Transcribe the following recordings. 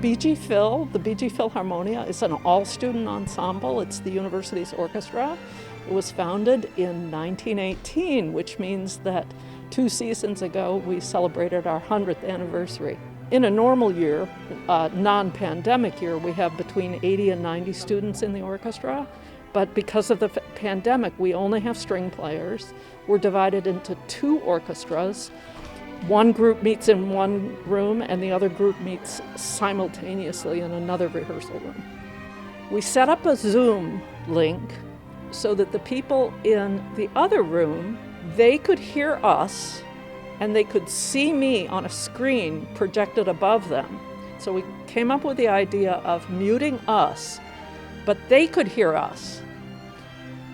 BG Phil, the BG Philharmonia, is an all-student ensemble. It's the university's orchestra. It was founded in 1918, which means that 2 seasons ago we celebrated our 100th anniversary. In a normal year, non-pandemic year, we have between 80 and 90 students in the orchestra. But because of the pandemic, we only have string players. We're divided into 2 orchestras. One group meets in one room and the other group meets simultaneously in another rehearsal room. We set up a Zoom link so that the people in the other room, they could hear us and they could see me on a screen projected above them. So we came up with the idea of muting us, but they could hear us.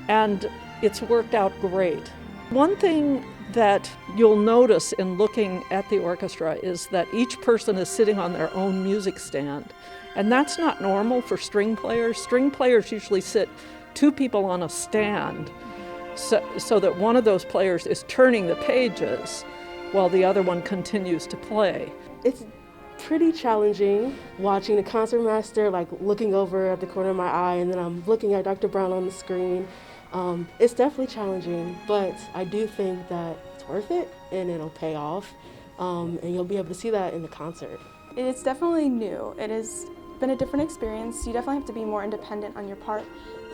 And it's worked out great. One thing that you'll notice in looking at the orchestra is that each person is sitting on their own music stand. And that's not normal for string players. String players usually sit 2 people on a stand so that one of those players is turning the pages while the other one continues to play. It's pretty challenging watching the concertmaster looking over at the corner of my eye, and then I'm looking at Dr. Brown on the screen. It's definitely challenging, but I do think that it's worth it and it'll pay off, and you'll be able to see that in the concert. It's definitely new. It has been a different experience. You definitely have to be more independent on your part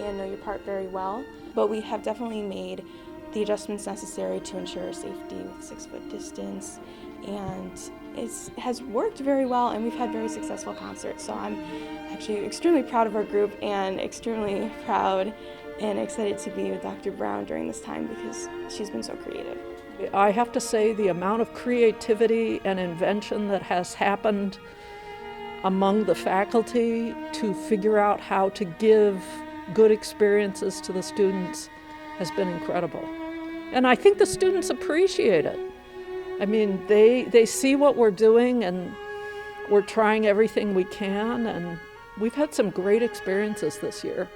and know your part very well, but we have definitely made the adjustments necessary to ensure safety with 6-foot distance, and it has worked very well, and we've had very successful concerts. So I'm actually extremely proud of our group and extremely proud and excited to be with Dr. Brown during this time because she's been so creative. I have to say the amount of creativity and invention that has happened among the faculty to figure out how to give good experiences to the students has been incredible. And I think the students appreciate it. I mean, they see what we're doing and we're trying everything we can, and we've had some great experiences this year.